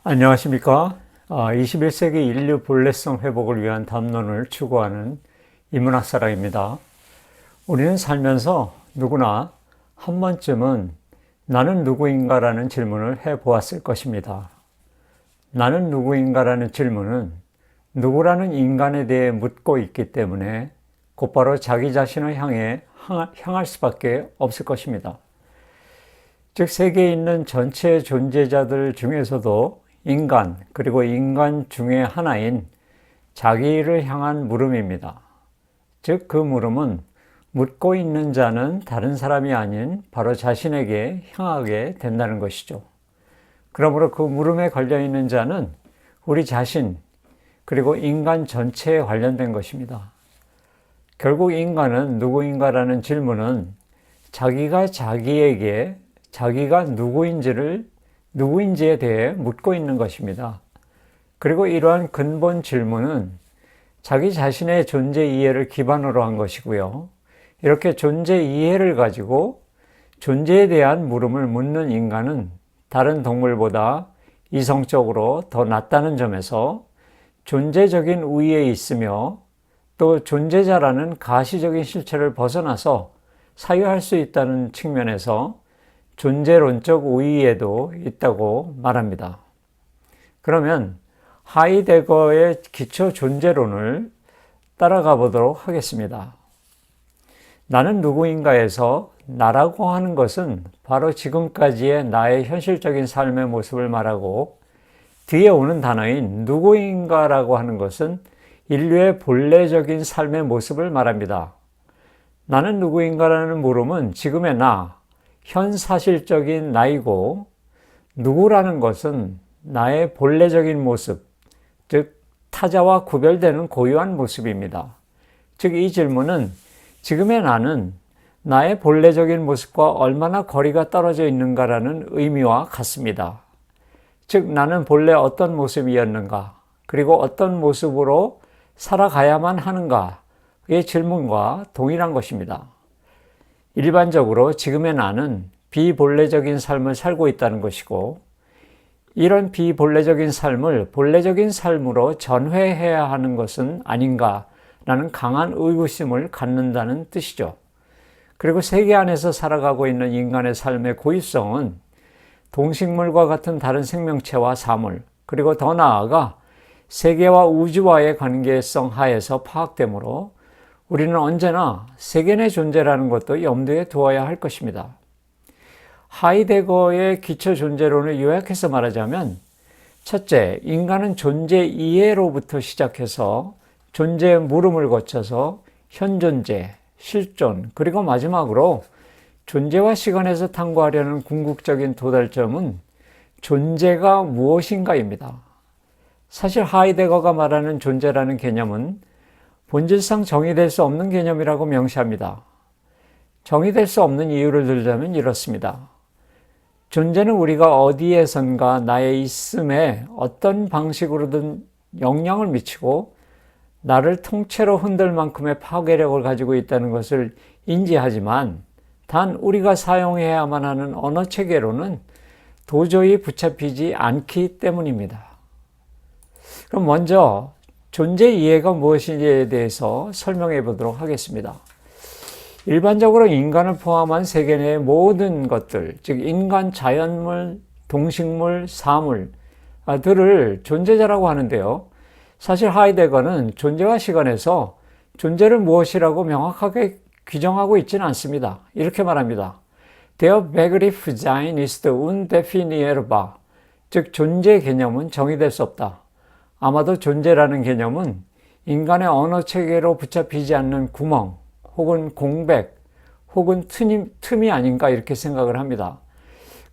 안녕하십니까? 21세기 인류 본래성 회복을 위한 담론을 추구하는 인문학사랑입니다. 우리는 살면서 누구나 한 번쯤은 나는 누구인가라는 질문을 해보았을 것입니다. 나는 누구인가라는 질문은 누구라는 인간에 대해 묻고 있기 때문에 곧바로 자기 자신을 향할 수밖에 없을 것입니다. 즉 세계에 있는 전체 존재자들 중에서도 인간, 그리고 인간 중에 하나인 자기를 향한 물음입니다. 즉 그 물음은 묻고 있는 자는 다른 사람이 아닌 바로 자신에게 향하게 된다는 것이죠. 그러므로 그 물음에 걸려있는 자는 우리 자신, 그리고 인간 전체에 관련된 것입니다. 결국 인간은 누구인가라는 질문은 자기가 자기에게 자기가 누구인지에 대해 묻고 있는 것입니다. 그리고 이러한 근본 질문은 자기 자신의 존재 이해를 기반으로 한 것이고요. 이렇게 존재 이해를 가지고 존재에 대한 물음을 묻는 인간은 다른 동물보다 이성적으로 더 낫다는 점에서 존재적인 우위에 있으며 또 존재자라는 가시적인 실체를 벗어나서 사유할 수 있다는 측면에서 존재론적 우위에도 있다고 말합니다. 그러면 하이데거의 기초 존재론을 따라가 보도록 하겠습니다. 나는 누구인가에서 나라고 하는 것은 바로 지금까지의 나의 현실적인 삶의 모습을 말하고, 뒤에 오는 단어인 누구인가라고 하는 것은 인류의 본래적인 삶의 모습을 말합니다. 나는 누구인가라는 물음은 지금의 나, 현사실적인 나이고, 누구라는 것은 나의 본래적인 모습, 즉 타자와 구별되는 고유한 모습입니다. 즉 이 질문은 지금의 나는 나의 본래적인 모습과 얼마나 거리가 떨어져 있는가라는 의미와 같습니다. 즉 나는 본래 어떤 모습이었는가, 그리고 어떤 모습으로 살아가야만 하는가의 질문과 동일한 것입니다. 일반적으로 지금의 나는 비본래적인 삶을 살고 있다는 것이고, 이런 비본래적인 삶을 본래적인 삶으로 전회해야 하는 것은 아닌가라는 강한 의구심을 갖는다는 뜻이죠. 그리고 세계 안에서 살아가고 있는 인간의 삶의 고유성은 동식물과 같은 다른 생명체와 사물, 그리고 더 나아가 세계와 우주와의 관계성 하에서 파악되므로 우리는 언제나 세계의 존재라는 것도 염두에 두어야 할 것입니다. 하이데거의 기초 존재론을 요약해서 말하자면, 첫째, 인간은 존재 이해로부터 시작해서 존재의 물음을 거쳐서 현존재, 실존, 그리고 마지막으로 존재와 시간에서 탐구하려는 궁극적인 도달점은 존재가 무엇인가입니다. 사실 하이데거가 말하는 존재라는 개념은 본질상 정의될 수 없는 개념이라고 명시합니다. 정의될 수 없는 이유를 들자면 이렇습니다. 존재는 우리가 어디에선가 나의 있음에 어떤 방식으로든 영향을 미치고 나를 통째로 흔들 만큼의 파괴력을 가지고 있다는 것을 인지하지만, 단 우리가 사용해야만 하는 언어 체계로는 도저히 붙잡히지 않기 때문입니다. 그럼 먼저 존재 이해가 무엇인지에 대해서 설명해 보도록 하겠습니다. 일반적으로 인간을 포함한 세계 내의 모든 것들, 즉 인간, 자연물, 동식물, 사물들을 존재자라고 하는데요. 사실 하이데거는 존재와 시간에서 존재를 무엇이라고 명확하게 규정하고 있지는 않습니다. 이렇게 말합니다. Der Begriff Sein ist undefinierbar. 즉 존재 개념은 정의될 수 없다. 아마도 존재라는 개념은 인간의 언어 체계로 붙잡히지 않는 구멍, 혹은 공백, 혹은 틈이 아닌가 이렇게 생각을 합니다.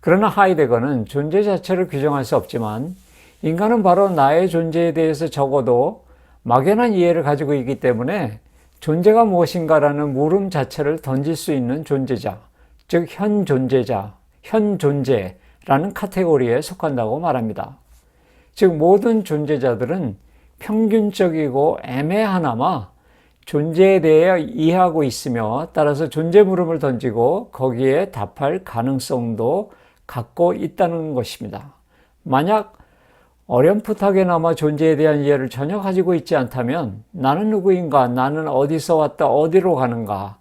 그러나 하이데거는 존재 자체를 규정할 수 없지만 인간은 바로 나의 존재에 대해서 적어도 막연한 이해를 가지고 있기 때문에 존재가 무엇인가라는 물음 자체를 던질 수 있는 존재자, 즉 현존재자, 현존재라는 카테고리에 속한다고 말합니다. 즉 모든 존재자들은 평균적이고 애매하나마 존재에 대해 이해하고 있으며, 따라서 존재 물음을 던지고 거기에 답할 가능성도 갖고 있다는 것입니다. 만약 어렴풋하게나마 존재에 대한 이해를 전혀 가지고 있지 않다면 나는 누구인가? 나는 어디서 왔다 어디로 가는가?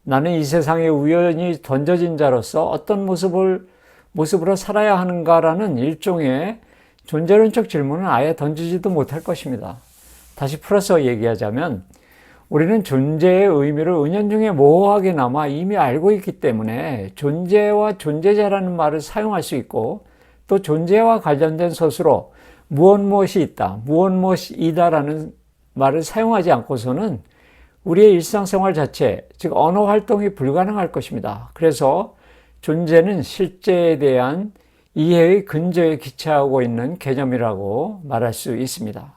나는 이 세상에 우연히 던져진 자로서 어떤 모습으로 살아야 하는가라는 일종의 존재론적 질문은 아예 던지지도 못할 것입니다. 다시 풀어서 얘기하자면 우리는 존재의 의미를 은연중에 모호하게나마 이미 알고 있기 때문에 존재와 존재자라는 말을 사용할 수 있고 또 존재와 관련된 서술로 무엇이 있다, 무엇이다라는 말을 사용하지 않고서는 우리의 일상생활 자체, 즉 언어 활동이 불가능할 것입니다. 그래서 존재는 실제에 대한 이해의 근저에 기초하고 있는 개념이라고 말할 수 있습니다.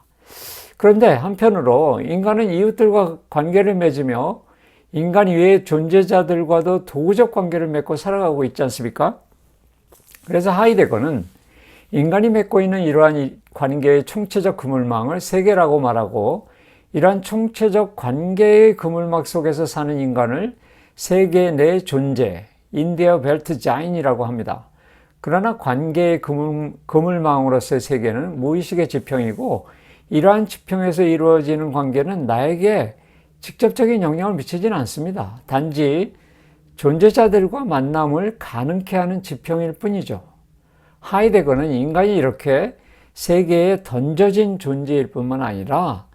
그런데 한편으로 인간은 이웃들과 관계를 맺으며 인간 이외의 존재자들과도 도구적 관계를 맺고 살아가고 있지 않습니까? 그래서 하이데거는 인간이 맺고 있는 이러한 관계의 총체적 그물망을 세계라고 말하고 이러한 총체적 관계의 그물망 속에서 사는 인간을 세계 내 존재, 인디어 벨트 자인이라고 합니다. 그러나 관계의 그물망으로서의 세계는 무의식의 지평이고 이러한 지평에서 이루어지는 관계는 나에게 직접적인 영향을 미치지는 않습니다. 단지 존재자들과 만남을 가능케 하는 지평일 뿐이죠. 하이데거는 인간이 이렇게 세계에 던져진 존재일 뿐만 아니라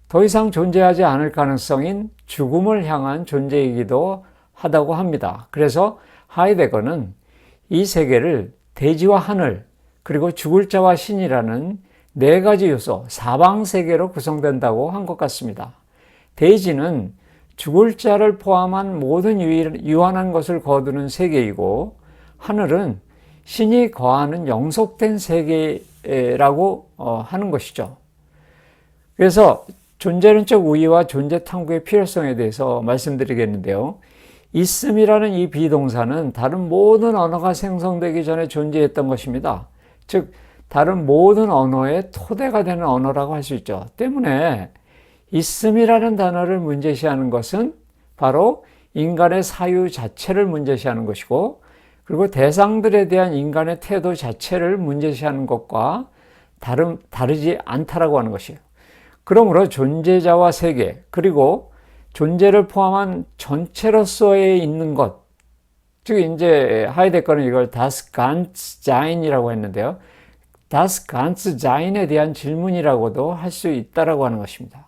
더 이상 존재하지 않을 가능성인 죽음을 향한 존재이기도 하다고 합니다. 그래서 하이데거는 이 세계를 대지와 하늘 그리고 죽을 자와 신이라는 네 가지 요소, 사방세계로 구성된다고 한 것 같습니다. 대지는 죽을 자를 포함한 모든 유한한 것을 거두는 세계이고 하늘은 신이 거하는 영속된 세계라고 하는 것이죠. 그래서 존재론적 우위와 존재 탐구의 필요성에 대해서 말씀드리겠는데요. 있음이라는 이 비동사는 다른 모든 언어가 생성되기 전에 존재했던 것입니다. 즉 다른 모든 언어의 토대가 되는 언어라고 할 수 있죠. 때문에 있음이라는 단어를 문제시하는 것은 바로 인간의 사유 자체를 문제시하는 것이고 그리고 대상들에 대한 인간의 태도 자체를 문제시하는 것과 다르지 않다라고 하는 것이에요. 그러므로 존재자와 세계 그리고 존재를 포함한 전체로서의 있는 것, 즉 이제 하이데거는 이걸 Das Ganze Sein이라고 했는데요. Das Ganze Sein에 대한 질문이라고도 할 수 있다라고 하는 것입니다.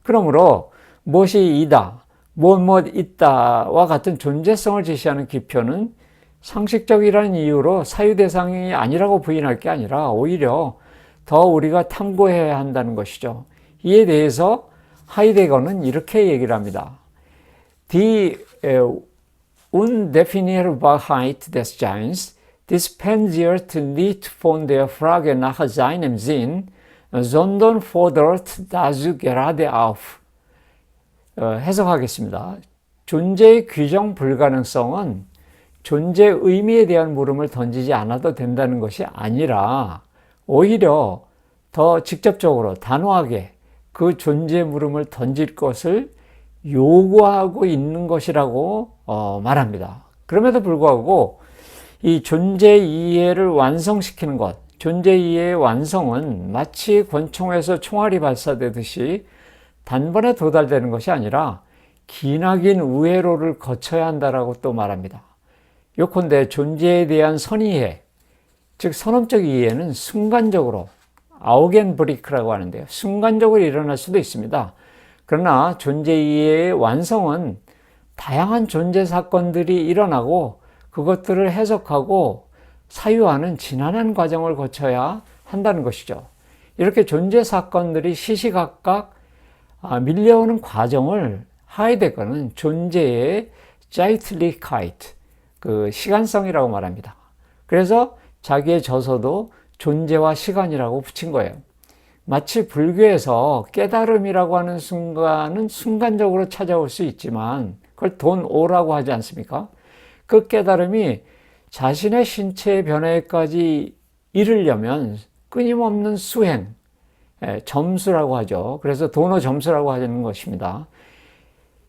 그러므로 무엇이 이다, 무엇 있다와 같은 존재성을 제시하는 기표는 상식적이라는 이유로 사유 대상이 아니라고 부인할 게 아니라 오히려 더 우리가 탐구해야 한다는 것이죠. 이에 대해서 하이데거는 이렇게 얘기를 합니다. Die Undefinierbarkeit des Seins dispensiert nicht von der Frage nach seinem Sinn, sondern fordert dazu gerade auf. 해석하겠습니다. 존재의 규정 불가능성은 존재 의미에 대한 물음을 던지지 않아도 된다는 것이 아니라 오히려 더 직접적으로 단호하게 그 존재 물음을 던질 것을 요구하고 있는 것이라고 말합니다. 그럼에도 불구하고 이 존재 이해를 완성시키는 것, 존재 이해의 완성은 마치 권총에서 총알이 발사되듯이 단번에 도달되는 것이 아니라 기나긴 우회로를 거쳐야 한다라고 또 말합니다. 요컨대 존재에 대한 선이해, 즉 선험적 이해는 순간적으로 아우겐브리크라고 하는데요. 순간적으로 일어날 수도 있습니다. 그러나 존재 이해의 완성은 다양한 존재 사건들이 일어나고 그것들을 해석하고 사유하는 지난한 과정을 거쳐야 한다는 것이죠. 이렇게 존재 사건들이 시시각각 밀려오는 과정을 하이데거는 존재의 Zeitlichkeit, 그 시간성이라고 말합니다. 그래서 자기의 저서도 존재와 시간이라고 붙인 거예요. 마치 불교에서 깨달음이라고 하는 순간은 순간적으로 찾아올 수 있지만 그걸 돈오라고 하지 않습니까? 그 깨달음이 자신의 신체의 변화에까지 이르려면 끊임없는 수행, 점수라고 하죠. 그래서 돈오 점수라고 하는 것입니다.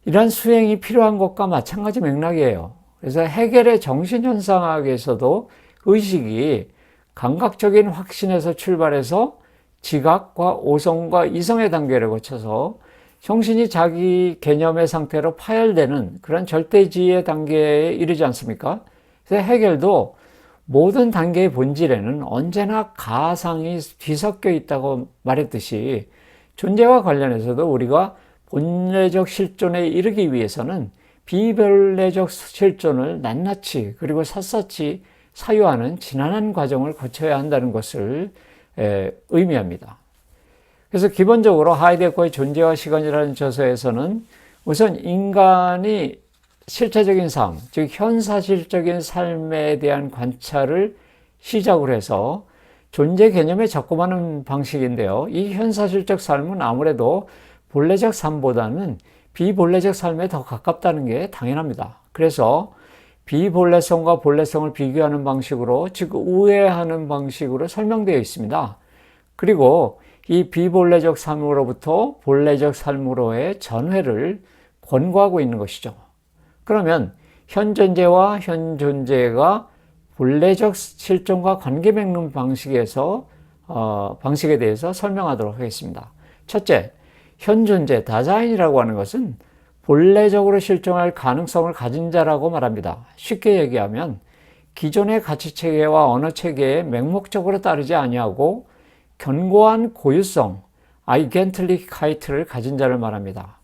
이러한 수행이 필요한 것과 마찬가지 맥락이에요. 그래서 해겔의 정신현상학에서도 의식이 감각적인 확신에서 출발해서 지각과 오성과 이성의 단계를 거쳐서 정신이 자기 개념의 상태로 파열되는 그런 절대지의 단계에 이르지 않습니까? 그래서 해겔도 모든 단계의 본질에는 언제나 가상이 뒤섞여 있다고 말했듯이 존재와 관련해서도 우리가 본래적 실존에 이르기 위해서는 비본래적 실존을 낱낱이 그리고 샅샅이 사유하는 지난한 과정을 거쳐야 한다는 것을 의미합니다. 그래서 기본적으로 하이데거의 존재와 시간이라는 저서에서는 우선 인간이 실체적인 삶, 즉 현사실적인 삶에 대한 관찰을 시작으로 해서 존재 개념에 접근하는 방식인데요. 이 현사실적 삶은 아무래도 본래적 삶보다는 비본래적 삶에 더 가깝다는 게 당연합니다. 그래서 비본래성과 본래성을 비교하는 방식으로, 즉 우회하는 방식으로 설명되어 있습니다. 그리고 이 비본래적 삶으로부터 본래적 삶으로의 전회를 권고하고 있는 것이죠. 그러면 현존재와 현존재가 본래적 실존과 관계 맺는 방식에 대해서 설명하도록 하겠습니다. 첫째, 현존재, 다자인이라고 하는 것은 본래적으로 실존할 가능성을 가진 자라고 말합니다. 쉽게 얘기하면 기존의 가치체계와 언어체계에 맹목적으로 따르지 아니하고 견고한 고유성, 아이겐틀리카이트를 가진 자를 말합니다.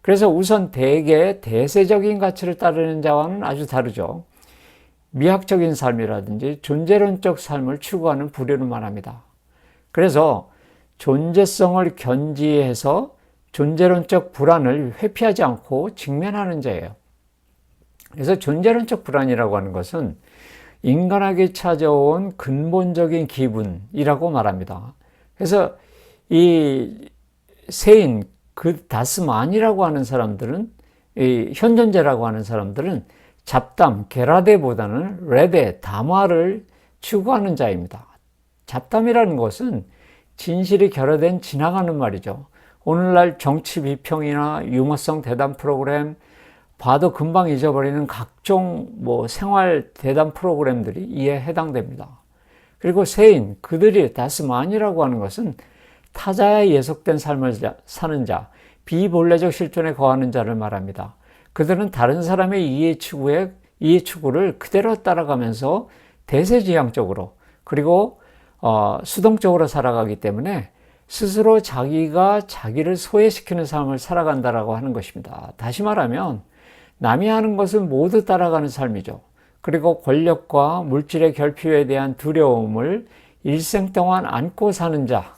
그래서 우선 대세적인 가치를 따르는 자와는 아주 다르죠. 미학적인 삶이라든지 존재론적 삶을 추구하는 부류를 말합니다. 그래서 존재성을 견지해서 존재론적 불안을 회피하지 않고 직면하는 자예요. 그래서 존재론적 불안이라고 하는 것은 인간에게 찾아온 근본적인 기분이라고 말합니다. 그래서 이 세인, 그 다스만이라고 하는 사람들은, 이 현존재라고 하는 사람들은 잡담, 게라데보다는 레데, 담화를 추구하는 자입니다. 잡담이라는 것은 진실이 결여된 지나가는 말이죠. 오늘날 정치 비평이나 유머성 대담 프로그램, 봐도 금방 잊어버리는 각종 생활 대담 프로그램들이 이에 해당됩니다. 그리고 세인, 그들이 다스만이라고 하는 것은 타자에 예속된 삶을 사는 자, 비본래적 실존에 거하는 자를 말합니다. 그들은 다른 사람의 이해 추구를 그대로 따라가면서 대세지향적으로 그리고 수동적으로 살아가기 때문에 스스로 자기가 자기를 소외시키는 삶을 살아간다라고 하는 것입니다. 다시 말하면 남이 하는 것을 모두 따라가는 삶이죠. 그리고 권력과 물질의 결핍에 대한 두려움을 일생 동안 안고 사는 자,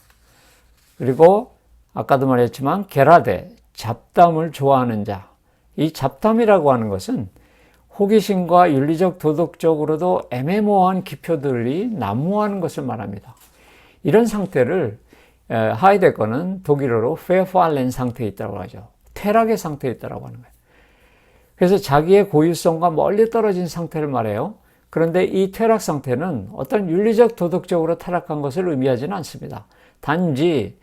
그리고 아까도 말했지만 게라데, 잡담을 좋아하는 자. 이 잡담이라고 하는 것은 호기심과 윤리적 도덕적으로도 애매모호한 기표들이 난무하는 것을 말합니다. 이런 상태를 하이데거는 독일어로 페어팔렌 상태에 있다고 하죠. 퇴락의 상태에 있다고 하는 거예요. 그래서 자기의 고유성과 멀리 떨어진 상태를 말해요. 그런데 이 퇴락 상태는 어떤 윤리적 도덕적으로 타락한 것을 의미하지는 않습니다. 단지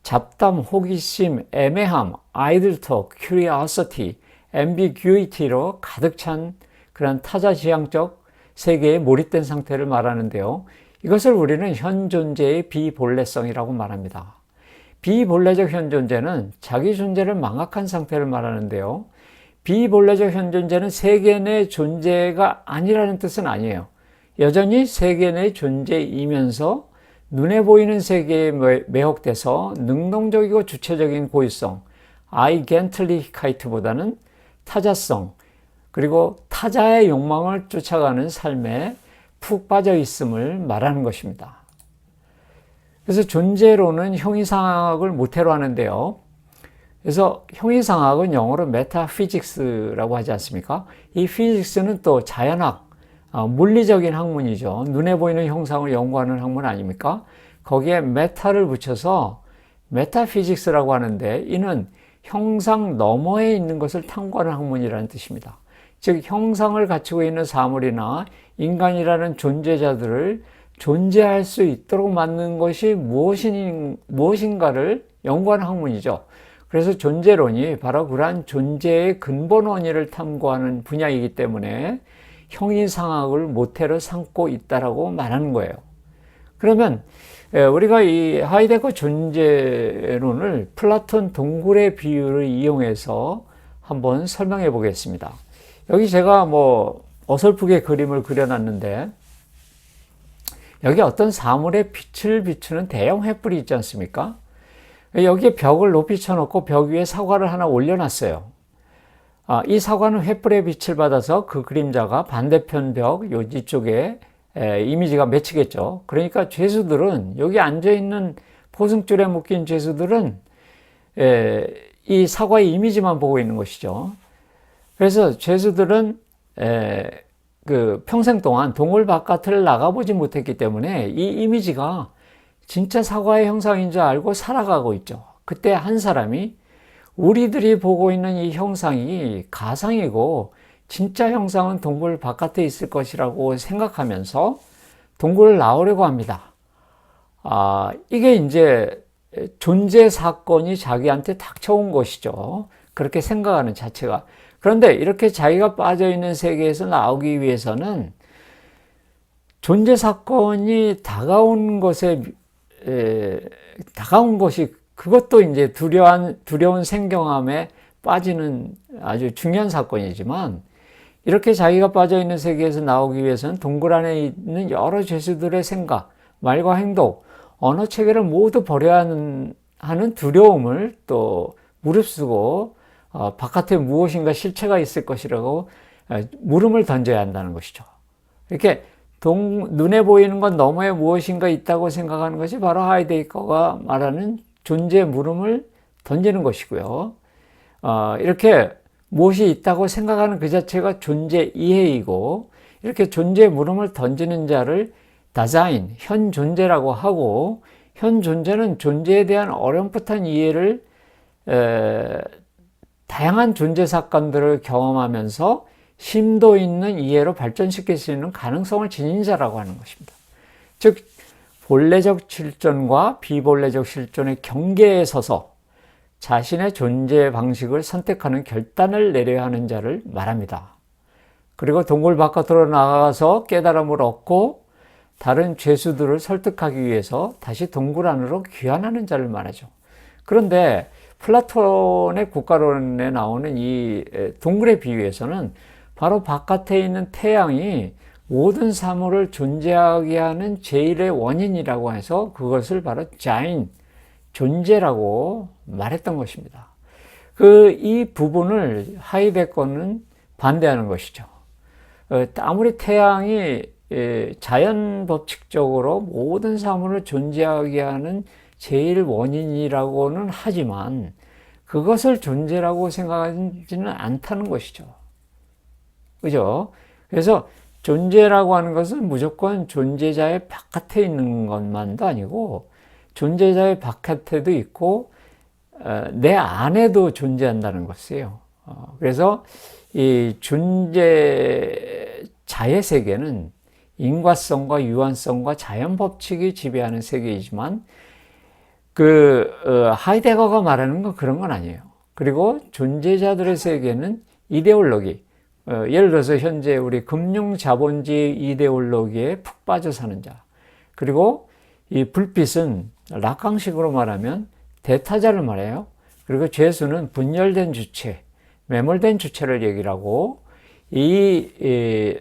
잡담, 호기심, 애매함, 아이들톡, curiosity, ambiguity로 가득 찬 그런 타자지향적 세계에 몰입된 상태를 말하는데요. 이것을 우리는 현존재의 비본래성이라고 말합니다. 비본래적 현존재는 자기 존재를 망각한 상태를 말하는데요. 비본래적 현존재는 세계 내 존재가 아니라는 뜻은 아니에요. 여전히 세계 내 존재이면서 눈에 보이는 세계에 매혹돼서 능동적이고 주체적인 고유성, 아이겐틀리카이트보다는 타자성, 그리고 타자의 욕망을 쫓아가는 삶에 푹 빠져 있음을 말하는 것입니다. 그래서 존재론은 형이상학을 모태로 하는데요. 그래서 형이상학은 영어로 메타피직스라고 하지 않습니까? 이 피직스는 또 자연학, 물리적인 학문이죠. 눈에 보이는 형상을 연구하는 학문 아닙니까? 거기에 메타를 붙여서 메타피직스라고 하는데 이는 형상 너머에 있는 것을 탐구하는 학문이라는 뜻입니다. 즉 형상을 갖추고 있는 사물이나 인간이라는 존재자들을 존재할 수 있도록 만드는 것이 무엇인가를 연구하는 학문이죠. 그래서 존재론이 바로 그러한 존재의 근본 원인을 탐구하는 분야이기 때문에 형이상학을 모태로 삼고 있다라고 말하는 거예요. 그러면 우리가 이 하이데거 존재론을 플라톤 동굴의 비유를 이용해서 한번 설명해 보겠습니다. 여기 제가 뭐 어설프게 그림을 그려놨는데, 여기 어떤 사물에 빛을 비추는 대형 횃불이 있지 않습니까? 여기에 벽을 높이 쳐놓고 벽 위에 사과를 하나 올려놨어요. 이 사과는 횃불의 빛을 받아서 그 그림자가 반대편 벽 여기 쪽에 이미지가 맺히겠죠. 그러니까 죄수들은, 여기 앉아있는 포승줄에 묶인 죄수들은 이 사과의 이미지만 보고 있는 것이죠. 그래서 죄수들은 그 평생 동안 동굴 바깥을 나가보지 못했기 때문에 이 이미지가 진짜 사과의 형상인 줄 알고 살아가고 있죠. 그때 한 사람이 우리들이 보고 있는 이 형상이 가상이고 진짜 형상은 동굴 바깥에 있을 것이라고 생각하면서 동굴을 나오려고 합니다. 이게 이제 존재 사건이 자기한테 닥쳐온 것이죠. 그렇게 생각하는 자체가. 그런데 이렇게 자기가 빠져있는 세계에서 나오기 위해서는 존재 사건이 다가온 것이 그것도 이제 두려운 생경함에 빠지는 아주 중요한 사건이지만, 이렇게 자기가 빠져있는 세계에서 나오기 위해서는 동굴 안에 있는 여러 죄수들의 생각, 말과 행동, 언어 체계를 모두 버려야 하는 두려움을 또 무릅쓰고 바깥에 무엇인가 실체가 있을 것이라고 물음을 던져야 한다는 것이죠. 이렇게 눈에 보이는 건 너머에 무엇인가 있다고 생각하는 것이 바로 하이데거가 말하는 존재 물음을 던지는 것이고요. 이렇게 무엇이 있다고 생각하는 그 자체가 존재 이해이고, 이렇게 존재 물음을 던지는 자를 다자인, 현 존재라고 하고, 현 존재는 존재에 대한 어렴풋한 이해를 다양한 존재 사건들을 경험하면서 심도 있는 이해로 발전시킬 수 있는 가능성을 지닌 자라고 하는 것입니다. 즉, 본래적 실존과 비본래적 실존의 경계에 서서 자신의 존재 방식을 선택하는 결단을 내려야 하는 자를 말합니다. 그리고 동굴 바깥으로 나가서 깨달음을 얻고 다른 죄수들을 설득하기 위해서 다시 동굴 안으로 귀환하는 자를 말하죠. 그런데 플라톤의 국가론에 나오는 이 동굴의 비유에서는 바로 바깥에 있는 태양이 모든 사물을 존재하게 하는 제일의 원인이라고 해서 그것을 바로 자인, 존재라고 말했던 것입니다. 이 부분을 하이데거는 반대하는 것이죠. 아무리 태양이 자연 법칙적으로 모든 사물을 존재하게 하는 제일 원인이라고는 하지만 그것을 존재라고 생각하지는 않다는 것이죠. 그죠? 그래서 존재라고 하는 것은 무조건 존재자의 바깥에 있는 것만도 아니고 존재자의 바깥에도 있고 내 안에도 존재한다는 것이에요. 그래서 이 존재자의 세계는 인과성과 유한성과 자연 법칙이 지배하는 세계이지만 하이데거가 말하는 건 그런 건 아니에요. 그리고 존재자들의 세계는 이데올로기, 예를 들어서 현재 우리 금융자본주의 이데올로기에 푹 빠져 사는 자, 그리고 이 불빛은 락강식으로 말하면 대타자를 말해요. 그리고 죄수는 분열된 주체, 매몰된 주체를 얘기를 하고, 이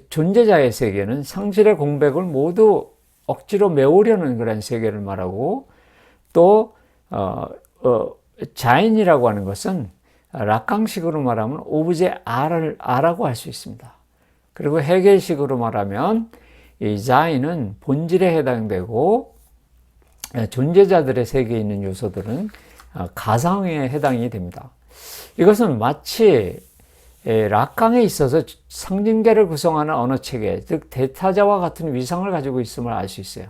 존재자의 세계는 상실의 공백을 모두 억지로 메우려는 그런 세계를 말하고, 또 자인이라고 하는 것은 락강식으로 말하면 오브제 아라고 할 수 있습니다. 그리고 헤겔식으로 말하면 이 자인은 본질에 해당되고, 존재자들의 세계에 있는 요소들은 가상에 해당이 됩니다. 이것은 마치 락강에 있어서 상징계를 구성하는 언어체계, 즉 대타자와 같은 위상을 가지고 있음을 알 수 있어요.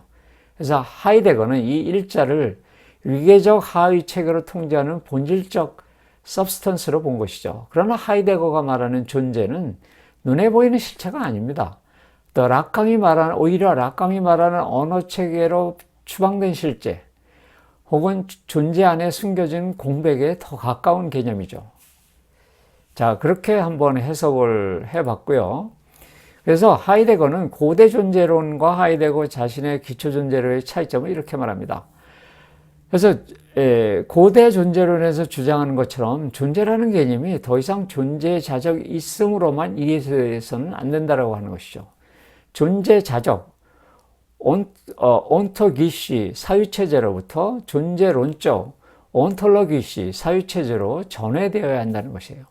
그래서 하이데거는 이 일자를 위계적 하위 체계로 통제하는 본질적 서브스턴스로 본 것이죠. 그러나 하이데거가 말하는 존재는 눈에 보이는 실체가 아닙니다. 또 오히려 락강이 말하는 언어체계로 추방된 실제, 혹은 존재 안에 숨겨진 공백에 더 가까운 개념이죠. 자, 그렇게 한번 해석을 해봤고요. 그래서 하이데거는 고대 존재론과 하이데거 자신의 기초 존재론의 차이점을 이렇게 말합니다. 그래서 고대 존재론에서 주장하는 것처럼 존재라는 개념이 더 이상 존재의 자적이 있음으로만 이해해서는 안 된다고 하는 것이죠. 존재 자적, 온토기시 사유체제로부터 존재론적 온톨로기시 사유체제로 전환되어야 한다는 것이에요.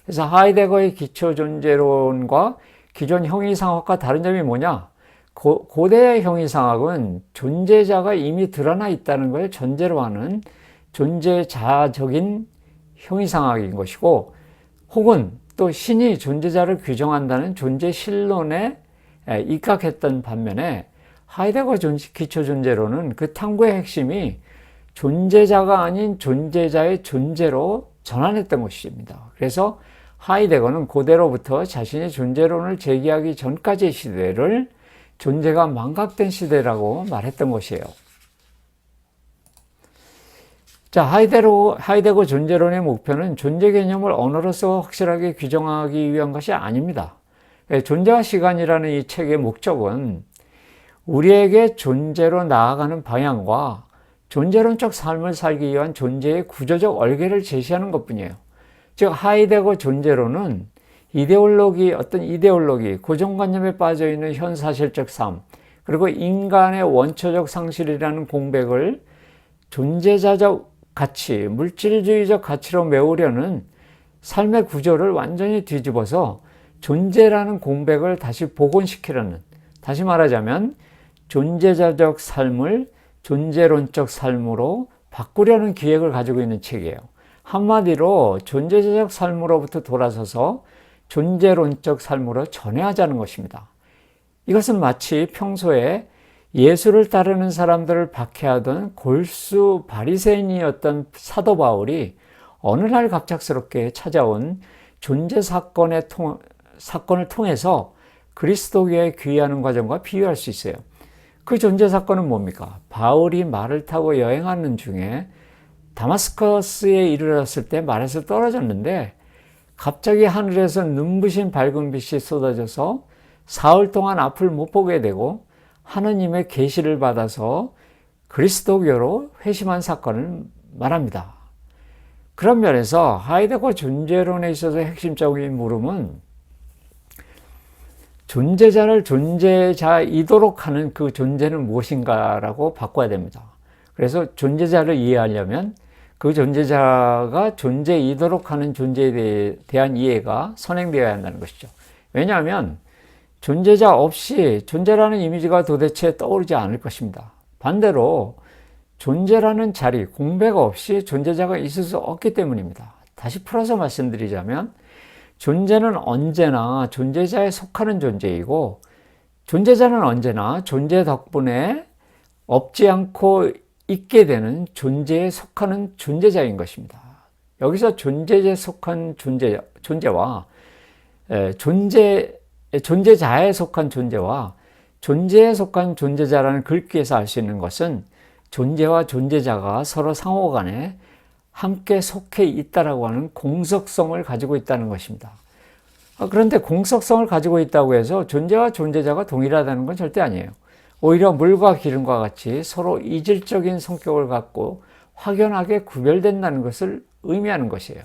그래서 하이데거의 기초 존재론과 기존 형이상학과 다른 점이 뭐냐? 고대의 형이상학은 존재자가 이미 드러나 있다는 걸 전제로 하는 존재자적인 형이상학인 것이고, 혹은 또 신이 존재자를 규정한다는 존재신론에 입각했던 반면에 하이데거 기초 존재론은 그 탐구의 핵심이 존재자가 아닌 존재자의 존재로 전환했던 것입니다. 그래서 하이데거는 고대로부터 자신의 존재론을 제기하기 전까지의 시대를 존재가 망각된 시대라고 말했던 것이에요. 자, 하이데거 존재론의 목표는 존재 개념을 언어로서 확실하게 규정하기 위한 것이 아닙니다. 존재와 시간이라는 이 책의 목적은 우리에게 존재로 나아가는 방향과 존재론적 삶을 살기 위한 존재의 구조적 얼개를 제시하는 것뿐이에요. 즉 하이데거 존재론은 어떤 이데올로기, 고정관념에 빠져있는 현사실적 삶, 그리고 인간의 원초적 상실이라는 공백을 존재자적 가치, 물질주의적 가치로 메우려는 삶의 구조를 완전히 뒤집어서 존재라는 공백을 다시 복원시키려는, 다시 말하자면 존재자적 삶을 존재론적 삶으로 바꾸려는 기획을 가지고 있는 책이에요. 한마디로 존재자적 삶으로부터 돌아서서 존재론적 삶으로 전환하자는 것입니다. 이것은 마치 평소에 예수를 따르는 사람들을 박해하던 골수 바리새인이었던 사도 바울이 어느 날 갑작스럽게 찾아온 존재 사건을 통해서 그리스도교에 귀의하는 과정과 비유할 수 있어요. 그 존재 사건은 뭡니까? 바울이 말을 타고 여행하는 중에 다마스커스에 이르렀을 때 말에서 떨어졌는데 갑자기 하늘에서 눈부신 밝은 빛이 쏟아져서 사흘 동안 앞을 못 보게 되고 하느님의 계시를 받아서 그리스도교로 회심한 사건을 말합니다. 그런 면에서 하이데거 존재론에 있어서 핵심적인 물음은 존재자를 존재자이도록 하는 그 존재는 무엇인가라고 바꿔야 됩니다. 그래서 존재자를 이해하려면 그 존재자가 존재이도록 하는 존재에 대한 이해가 선행되어야 한다는 것이죠. 왜냐하면 존재자 없이 존재라는 이미지가 도대체 떠오르지 않을 것입니다. 반대로 존재라는 자리, 공백 없이 존재자가 있을 수 없기 때문입니다. 다시 풀어서 말씀드리자면 존재는 언제나 존재자에 속하는 존재이고 존재자는 언제나 존재 덕분에 없지 않고 있게 되는 존재에 속하는 존재자인 것입니다. 여기서 존재에 속한 존재와 존재자에 속한 존재와 존재에 속한 존재자라는 글귀에서 알 수 있는 것은 존재와 존재자가 서로 상호간에 함께 속해 있다라고 하는 공석성을 가지고 있다는 것입니다. 그런데 공석성을 가지고 있다고 해서 존재와 존재자가 동일하다는 건 절대 아니에요. 오히려 물과 기름과 같이 서로 이질적인 성격을 갖고 확연하게 구별된다는 것을 의미하는 것이에요.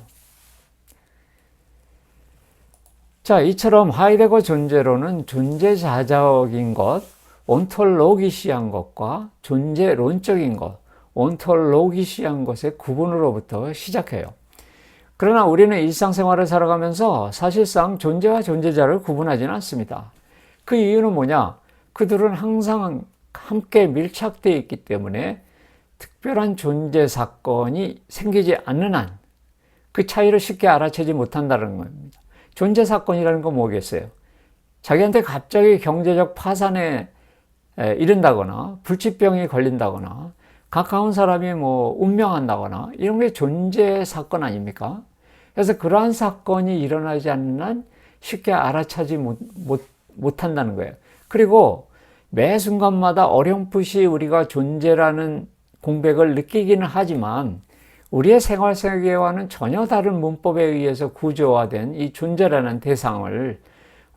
자, 이처럼 하이데거 존재론은 존재자적인 것, 온톨로기시한 것과 존재론적인 것, 온톨로기시한 것의 구분으로부터 시작해요. 그러나 우리는 일상생활을 살아가면서 사실상 존재와 존재자를 구분하지는 않습니다. 그 이유는 뭐냐? 그들은 항상 함께 밀착되어 있기 때문에 특별한 존재 사건이 생기지 않는 한 그 차이를 쉽게 알아채지 못한다는 겁니다. 존재 사건이라는 건 뭐겠어요? 자기한테 갑자기 경제적 파산에 이른다거나 불치병이 걸린다거나 가까운 사람이 운명한다거나 이런 게 존재 사건 아닙니까? 그래서 그러한 사건이 일어나지 않는 한 쉽게 알아차지 못한다는 거예요. 그리고 매 순간마다 어렴풋이 우리가 존재라는 공백을 느끼기는 하지만 우리의 생활 세계와는 전혀 다른 문법에 의해서 구조화된 이 존재라는 대상을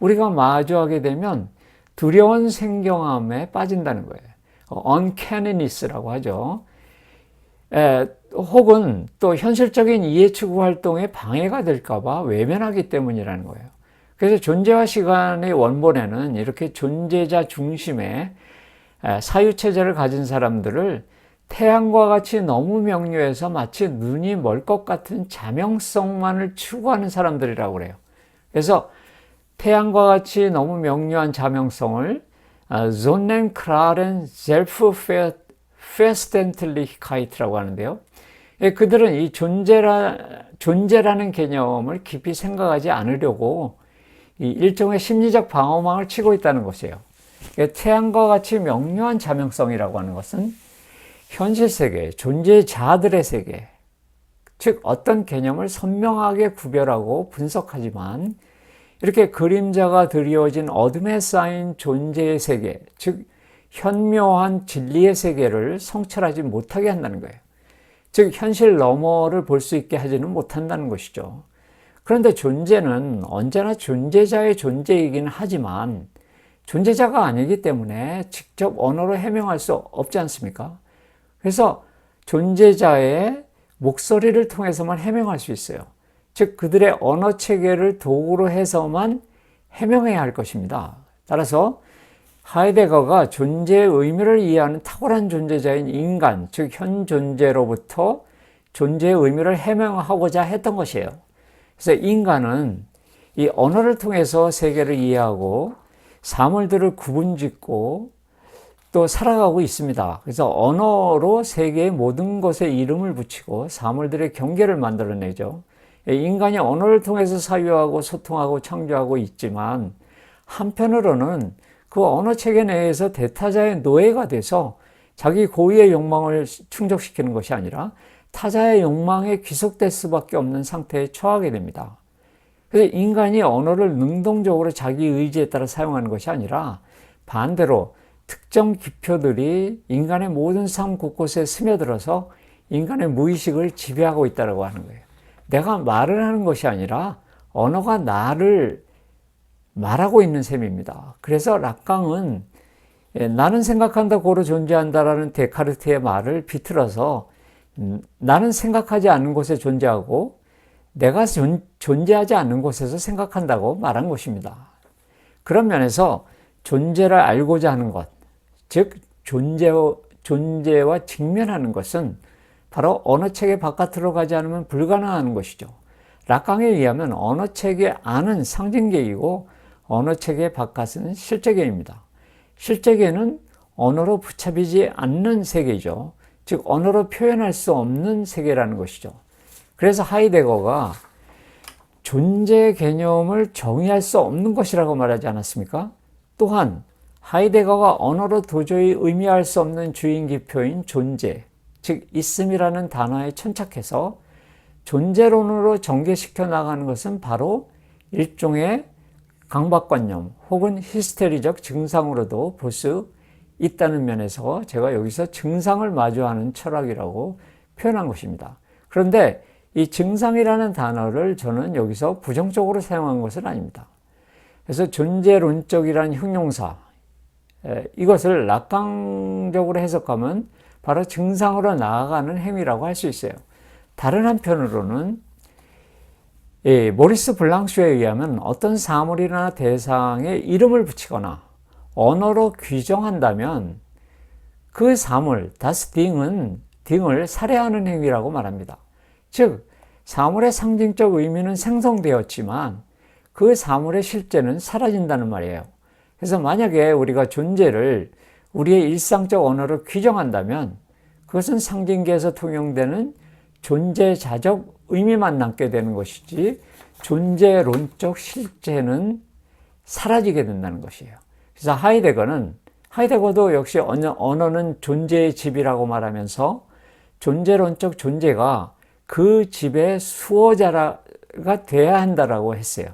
우리가 마주하게 되면 두려운 생경함에 빠진다는 거예요. uncanniness라고 하죠. 혹은 또 현실적인 이해 추구 활동에 방해가 될까봐 외면하기 때문이라는 거예요. 그래서 존재와 시간의 원본에는 이렇게 존재자 중심의 사유체제를 가진 사람들을 태양과 같이 너무 명료해서 마치 눈이 멀 것 같은 자명성만을 추구하는 사람들이라고 그래요. 그래서 태양과 같이 너무 명료한 자명성을 Sonnenklaren Selbstverständlichkeit라고 하는데요. 그들은 이 존재라는 개념을 깊이 생각하지 않으려고 이 일종의 심리적 방어망을 치고 있다는 것이에요. 태양과 같이 명료한 자명성이라고 하는 것은 현실 세계, 존재자들의 세계, 즉 어떤 개념을 선명하게 구별하고 분석하지만 이렇게 그림자가 드리워진 어둠에 쌓인 존재의 세계, 즉 현묘한 진리의 세계를 성찰하지 못하게 한다는 거예요. 즉 현실 너머를 볼 수 있게 하지는 못한다는 것이죠. 그런데 존재는 언제나 존재자의 존재이긴 하지만 존재자가 아니기 때문에 직접 언어로 해명할 수 없지 않습니까? 그래서 존재자의 목소리를 통해서만 해명할 수 있어요. 즉 그들의 언어 체계를 도구로 해서만 해명해야 할 것입니다. 따라서 하이데거가 존재의 의미를 이해하는 탁월한 존재자인 인간, 즉 현 존재로부터 존재의 의미를 해명하고자 했던 것이에요. 그래서 인간은 이 언어를 통해서 세계를 이해하고 사물들을 구분짓고 또 살아가고 있습니다. 그래서 언어로 세계의 모든 것에 이름을 붙이고 사물들의 경계를 만들어내죠. 인간이 언어를 통해서 사유하고 소통하고 창조하고 있지만 한편으로는 그 언어 체계 내에서 대타자의 노예가 돼서 자기 고유의 욕망을 충족시키는 것이 아니라 타자의 욕망에 귀속될 수밖에 없는 상태에 처하게 됩니다. 그래서 인간이 언어를 능동적으로 자기 의지에 따라 사용하는 것이 아니라 반대로 특정 기표들이 인간의 모든 삶 곳곳에 스며들어서 인간의 무의식을 지배하고 있다고 하는 거예요. 내가 말을 하는 것이 아니라 언어가 나를 말하고 있는 셈입니다. 그래서 락강은 나는 생각한다 고로 존재한다라는 데카르트의 말을 비틀어서 나는 생각하지 않는 곳에 존재하고 내가 존재하지 않는 곳에서 생각한다고 말한 것입니다. 그런 면에서 존재를 알고자 하는 것, 즉 존재와 직면하는 것은 바로 언어체계 바깥으로 가지 않으면 불가능한 것이죠. 락강에 의하면 언어체계 안은 상징계이고 언어체계 바깥은 실제계입니다. 실제계는 언어로 붙잡히지 않는 세계죠. 즉 언어로 표현할 수 없는 세계라는 것이죠. 그래서 하이데거가 존재 개념을 정의할 수 없는 것이라고 말하지 않았습니까? 또한 하이데거가 언어로 도저히 의미할 수 없는 주인기표인 존재, 즉 있음이라는 단어에 천착해서 존재론으로 전개시켜 나가는 것은 바로 일종의 강박관념 혹은 히스테리적 증상으로도 볼 수 있다는 면에서 제가 여기서 증상을 마주하는 철학이라고 표현한 것입니다. 그런데 이 증상이라는 단어를 저는 여기서 부정적으로 사용한 것은 아닙니다. 그래서 존재론적이라는 형용사, 이것을 락강적으로 해석하면 바로 증상으로 나아가는 행위라고 할 수 있어요. 다른 한편으로는 모리스 블랑쇼에 의하면 어떤 사물이나 대상에 이름을 붙이거나 언어로 규정한다면 그 사물, das 딩을 살해하는 행위라고 말합니다. 즉 사물의 상징적 의미는 생성되었지만 그 사물의 실제는 사라진다는 말이에요. 그래서 만약에 우리가 존재를 우리의 일상적 언어로 규정한다면 그것은 상징계에서 통용되는 존재자적 의미만 남게 되는 것이지 존재론적 실제는 사라지게 된다는 것이에요. 그래서 하이데거도 역시 언어는 존재의 집이라고 말하면서 존재론적 존재가 그 집의 수호자가 돼야 한다라고 했어요.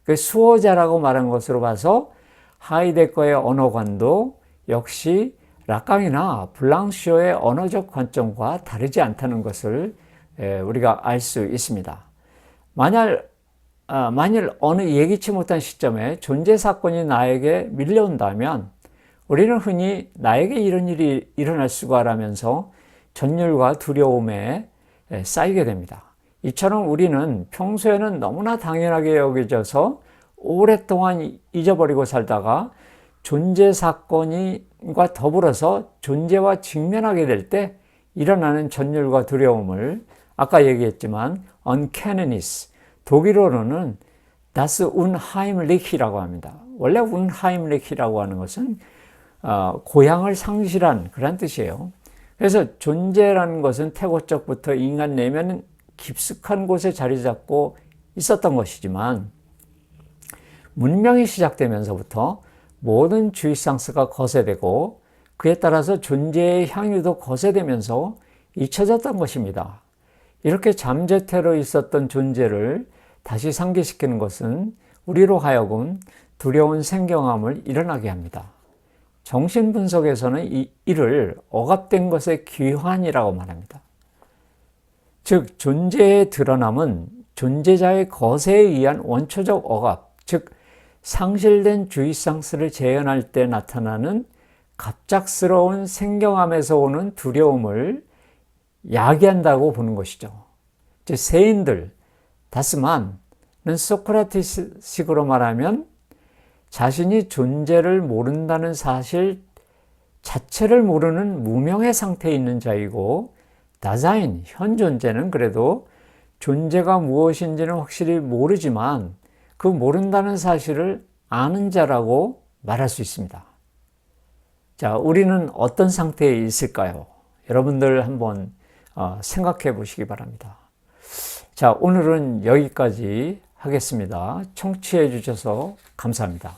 그 수호자라고 말한 것으로 봐서 하이데거의 언어관도 역시 락강이나 블랑쇼의 언어적 관점과 다르지 않다는 것을 우리가 알 수 있습니다. 만약 만일 어느 예기치 못한 시점에 존재 사건이 나에게 밀려온다면 우리는 흔히 나에게 이런 일이 일어날 수가라면서 전율과 두려움에 쌓이게 됩니다. 이처럼 우리는 평소에는 너무나 당연하게 여겨져서 오랫동안 잊어버리고 살다가 존재 사건과 더불어서 존재와 직면하게 될 때 일어나는 전율과 두려움을 아까 얘기했지만 uncanniness, 독일어로는 das Unheimlich이라고 합니다. 원래 Unheimlich이라고 하는 것은 고향을 상실한 그런 뜻이에요. 그래서 존재라는 것은 태고적부터 인간 내면 깊숙한 곳에 자리 잡고 있었던 것이지만 문명이 시작되면서부터 모든 주의상스가 거세되고 그에 따라서 존재의 향유도 거세되면서 잊혀졌던 것입니다. 이렇게 잠재태로 있었던 존재를 다시 상기시키는 것은 우리로 하여금 두려운 생경함을 일어나게 합니다. 정신분석에서는 이를 억압된 것의 귀환이라고 말합니다. 즉 존재의 드러남은 존재자의 거세에 의한 원초적 억압, 즉 상실된 주의상스를 재현할 때 나타나는 갑작스러운 생경함에서 오는 두려움을 야기한다고 보는 것이죠. 즉 세인들, 다스만은 소크라테스식으로 말하면 자신이 존재를 모른다는 사실 자체를 모르는 무명의 상태에 있는 자이고, 다자인, 현 존재는 그래도 존재가 무엇인지는 확실히 모르지만 그 모른다는 사실을 아는 자라고 말할 수 있습니다. 자, 우리는 어떤 상태에 있을까요? 여러분들 한번 생각해 보시기 바랍니다. 자, 오늘은 여기까지 하겠습니다. 청취해 주셔서 감사합니다.